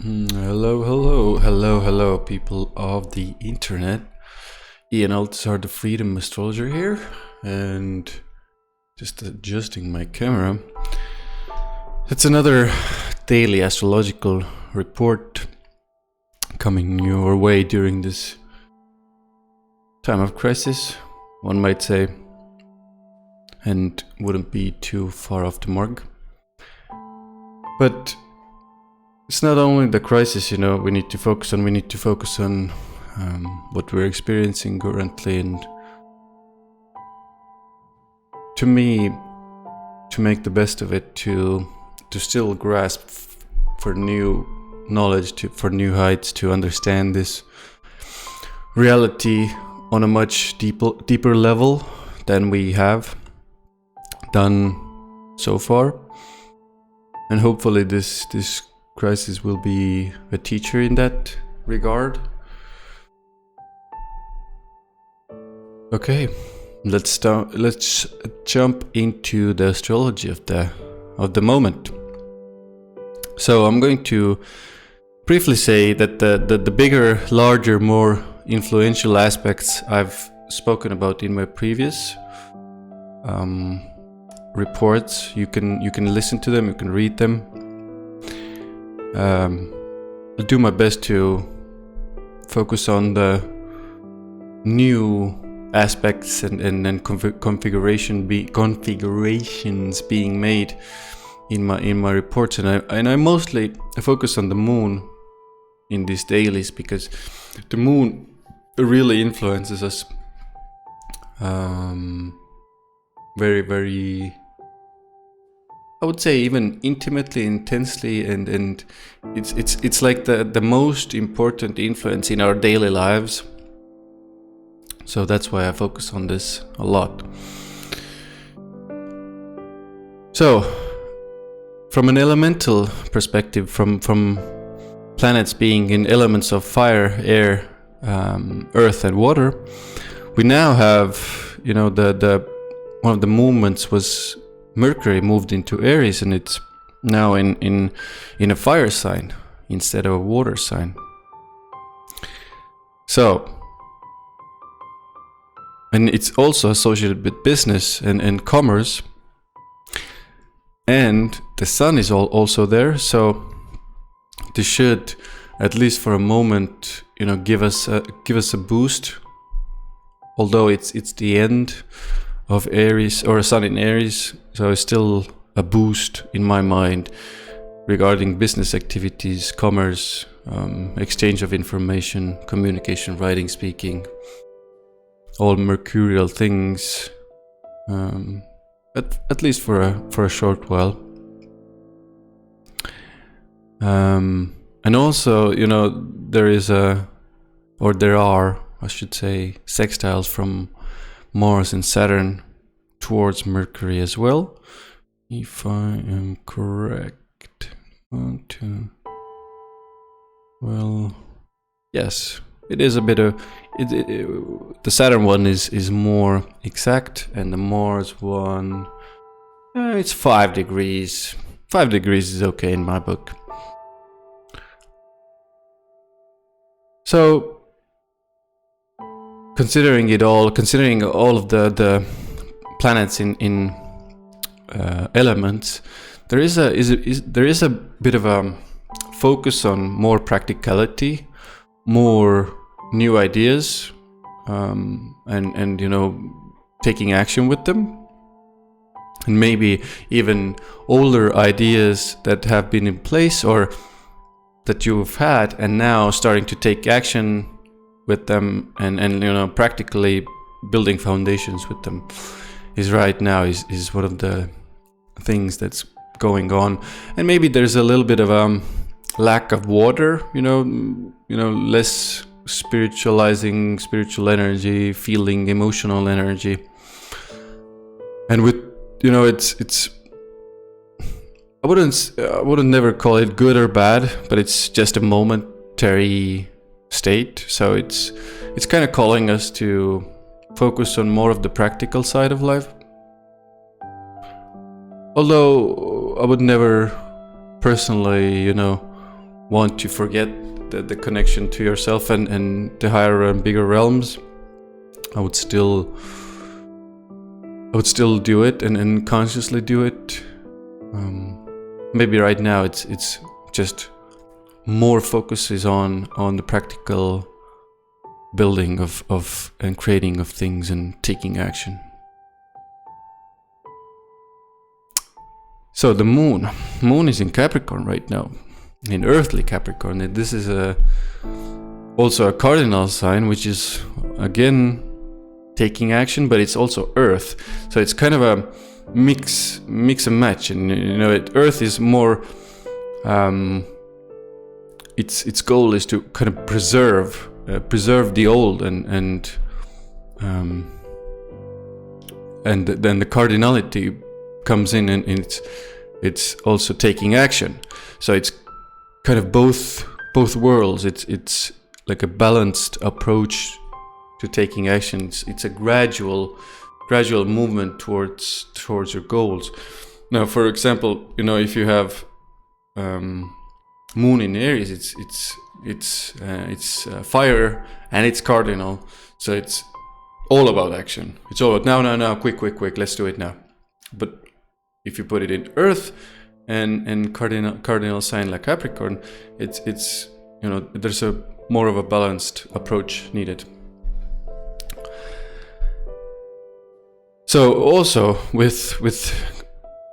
Hello, people of the internet. Ian Altsar, the Freedom Astrologer here, and just adjusting my camera. It's another daily astrological report coming your way during this time of crisis, one might say, and wouldn't be too far off the mark. But it's not only the crisis, we need to focus on. We need to focus on what we're experiencing currently, and to me, to make the best of it, to still grasp for new knowledge, for new heights, to understand this reality on a much deeper level than we have done so far, and hopefully this crisis will be a teacher in that regard. Okay, let's jump into the astrology of the moment. So I'm going to briefly say that the bigger, larger, more influential aspects I've spoken about in my previous reports. You can listen to them, you can read them. I'll do my best to focus on the new aspects and configurations being made in my reports, and I mostly focus on the moon in these dailies, because the moon really influences us very, very, I would say, even intimately, intensely, and it's like the most important influence in our daily lives. So that's why I focus on this a lot. So, from an elemental perspective, from planets being in elements of fire, air, earth, and water, we now have, the one of the movements was Mercury moved into Aries, and it's now in a fire sign instead of a water sign. So, and it's also associated with business and commerce, and the sun is also there. So this should, at least for a moment, give us a boost. Although it's the end of Aries, or a sun in Aries, so it's still a boost in my mind regarding business activities, commerce, exchange of information, communication, writing, speaking, all mercurial things, at least for a short while. And also, there are, I should say, sextiles from Mars and Saturn towards Mercury as well, if I am correct. Well, yes, it is a bit of the Saturn one is more exact, and the Mars one, it's 5 degrees. 5 degrees is okay in my book. So, considering all of the planets in elements, there is a bit of a focus on more practicality, more new ideas, and taking action with them, and maybe even older ideas that have been in place or that you've had, and now starting to take action with them, and practically building foundations with them is one of the things that's going on. And maybe there's a little bit of lack of water, less spiritualizing, spiritual energy, feeling emotional energy, and with it's I wouldn't never call it good or bad, but it's just a momentary state. So it's kind of calling us to focus on more of the practical side of life. Although I would never personally, want to forget the connection to yourself and the higher and bigger realms, I would still do it and consciously do it. Maybe right now it's just more focus is on the practical building of and creating of things and taking action. So the moon is in Capricorn right now, in earthly Capricorn. And this is also a cardinal sign, which is again taking action, but it's also earth. So it's kind of a mix and match. And earth is more its goal is to kind of preserve the old and then the cardinality comes in, and it's also taking action. So it's kind of both worlds. It's like a balanced approach to taking action. It's a gradual movement towards your goals. Now, for example, if you have moon in Aries, it's fire and it's cardinal, so it's all about action. It's all about now, quick, let's do it now. But if you put it in Earth and cardinal sign like Capricorn, it's there's a more of a balanced approach needed. So also with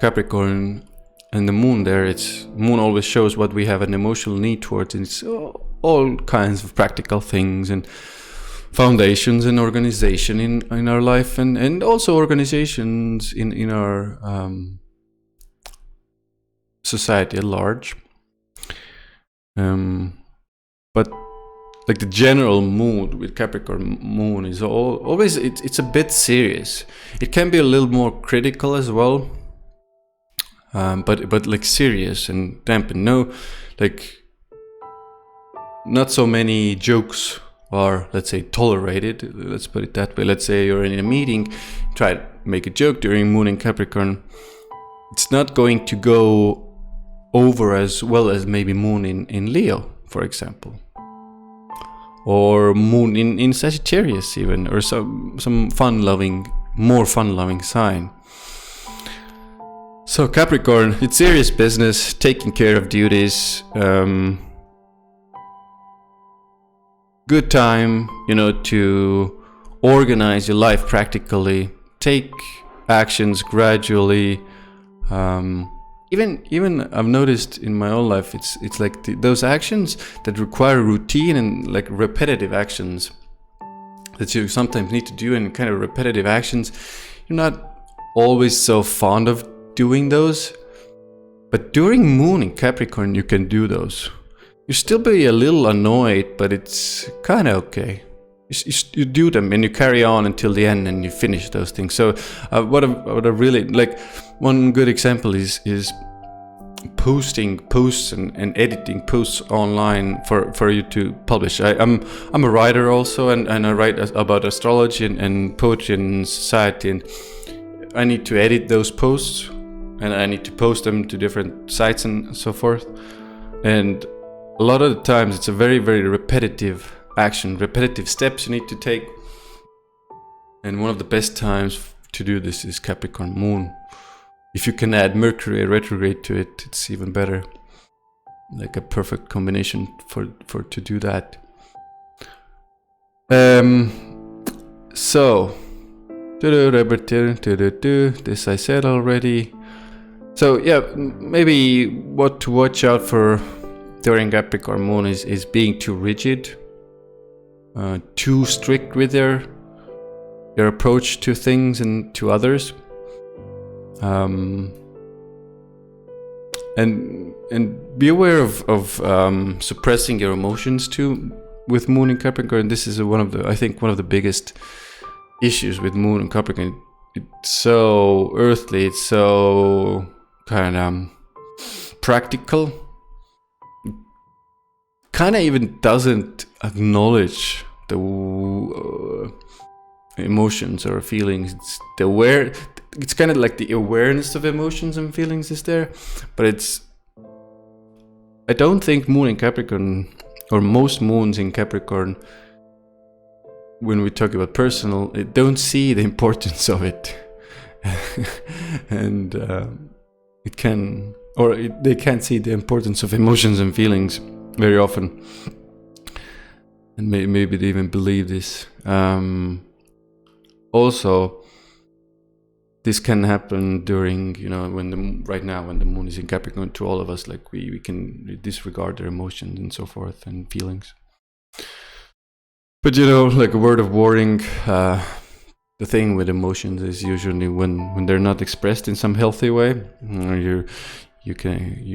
Capricorn and the moon there, moon always shows what we have an emotional need towards, and it's all kinds of practical things and foundations and organization in our life, and also organizations in our society at large. But like the general mood with Capricorn moon is always it's a bit serious. It can be a little more critical as well, but like serious and dampened. No, like not so many jokes are, let's say, tolerated. Let's put it that way. Let's say you're in a meeting, try to make a joke during moon in Capricorn. It's not going to go over as well as maybe moon in Leo, for example, or moon in Sagittarius even, or some more fun-loving sign. So Capricorn, it's serious business, taking care of duties, good time, to organize your life practically, take actions gradually. Even I've noticed in my own life, it's like those actions that require routine and like repetitive actions that you sometimes need to do, and kind of repetitive actions, you're not always so fond of doing those. But during moon in Capricorn, you can do those. You still be a little annoyed, but it's kind of okay. You do them and you carry on until the end and you finish those things. So what I really like, one good example is posting posts and editing posts online for you to publish. I'm a writer also, and I write about astrology and poetry and society, and I need to edit those posts and I need to post them to different sites and so forth. And a lot of the times it's a very, very repetitive action, repetitive steps you need to take. And one of the best times to do this is Capricorn moon. If you can add Mercury retrograde to it, it's even better. Like a perfect combination for to do that. So this I said already. So yeah, maybe what to watch out for during Capricorn moon is being too rigid, too strict with your approach to things and to others, and be aware of suppressing your emotions too with moon in Capricorn. This is one of the biggest issues with moon in Capricorn. It's so earthly, it's so kind of practical, kind of even doesn't acknowledge the emotions or feelings. It's kind of like the awareness of emotions and feelings is there, but I don't think Moon in Capricorn, or most moons in Capricorn, when we talk about personal, don't see the importance of it. And they can't see the importance of emotions and feelings very often. And maybe they even believe this. Also, this can happen during, when the moon is in Capricorn, to all of us, like we can disregard their emotions and so forth and feelings. But like a word of warning, the thing with emotions is usually when they're not expressed in some healthy way, you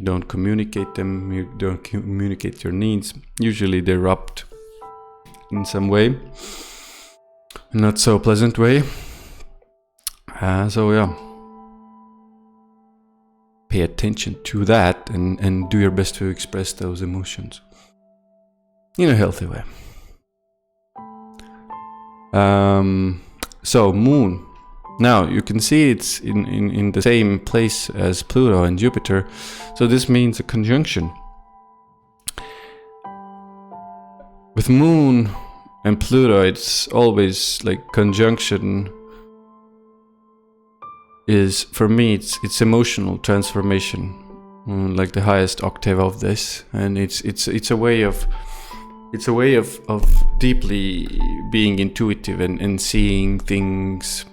don't communicate them, you don't communicate your needs. Usually they erupt in some way, not so pleasant way. So yeah, pay attention to that and do your best to express those emotions in a healthy way. So Moon, now you can see it's in the same place as Pluto and Jupiter, so this means a conjunction. With Moon and Pluto, it's always like conjunction is, for me, it's emotional transformation, like the highest octave of this, and it's a way of deeply being intuitive and seeing things,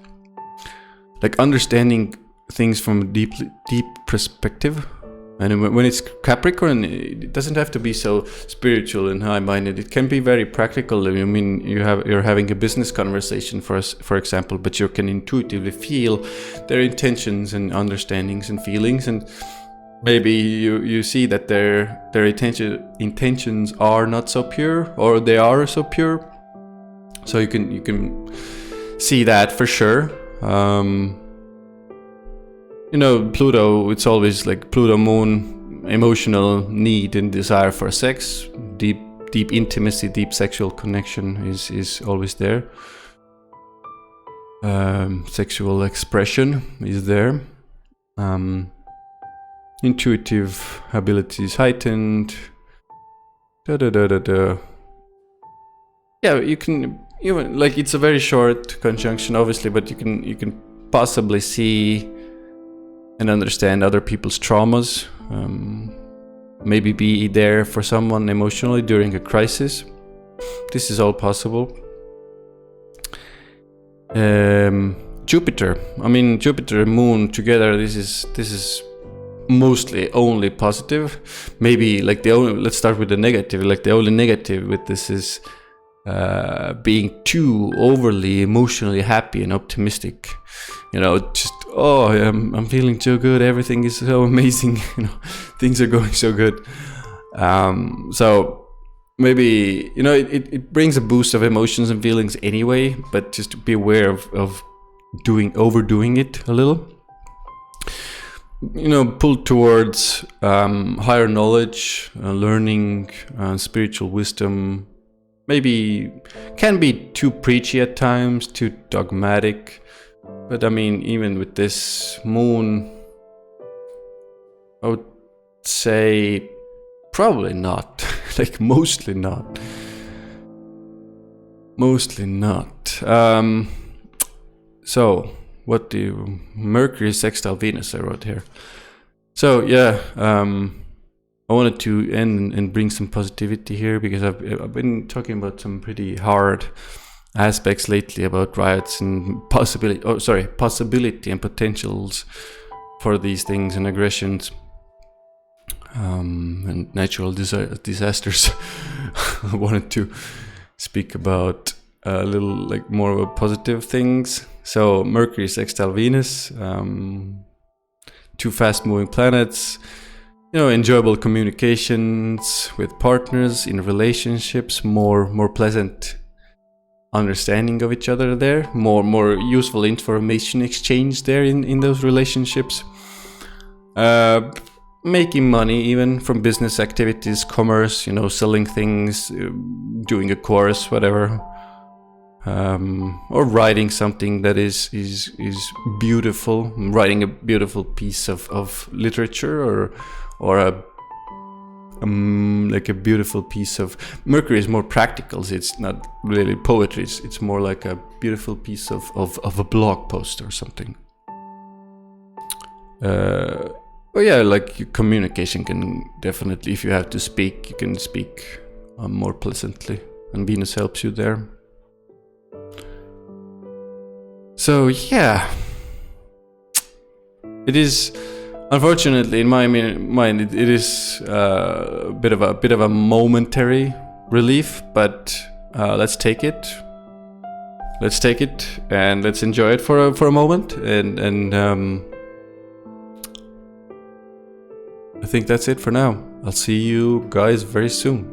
like understanding things from a deep perspective. And when it's Capricorn, it doesn't have to be so spiritual and high-minded. It can be very practical. I mean, you're having a business conversation, for example, but you can intuitively feel their intentions and understandings and feelings, and maybe you see that their intentions are not so pure, or they are so pure. So you can see that for sure. Pluto, it's always like Pluto Moon, emotional need and desire for sex, deep intimacy, deep sexual connection is always there. Sexual expression is there. Intuitive abilities heightened. Yeah, you can even, like, it's a very short conjunction, obviously, but you can possibly see and understand other people's traumas. Maybe be there for someone emotionally during a crisis. This is all possible. Jupiter and Moon together, this is mostly only positive. Maybe like let's start with the negative. Like the only negative with this is being too overly emotionally happy and optimistic. I'm feeling so good, everything is so amazing, things are going so good. So maybe, it brings a boost of emotions and feelings anyway, but just be aware of overdoing it a little. Pulled towards higher knowledge, learning, spiritual wisdom. Maybe can be too preachy at times, too dogmatic. But I mean, even with this Moon, I would say probably not. Like mostly not. So what do Mercury sextile Venus I wrote here. So yeah, I wanted to end and bring some positivity here, because I've been talking about some pretty hard aspects lately about riots and possibility and potentials for these things and aggressions, and natural disasters. I wanted to speak about a little like more of a positive things. So Mercury sextile Venus, two fast moving planets, enjoyable communications with partners in relationships, more pleasant understanding of each other there, more useful information exchange there in those relationships, making money even from business activities, commerce, selling things, doing a course, whatever, or writing something that is beautiful, writing a beautiful piece of literature or like a beautiful piece of Mercury is more practical. So it's not really poetry. It's more like a beautiful piece of a blog post or something. Well, yeah, like your communication can definitely, if you have to speak, you can speak more pleasantly, and Venus helps you there. So yeah, it is. Unfortunately, in my mind, it is a bit of a momentary relief, but let's take it. Let's take it and let's enjoy it for a moment. And I think that's it for now. I'll see you guys very soon.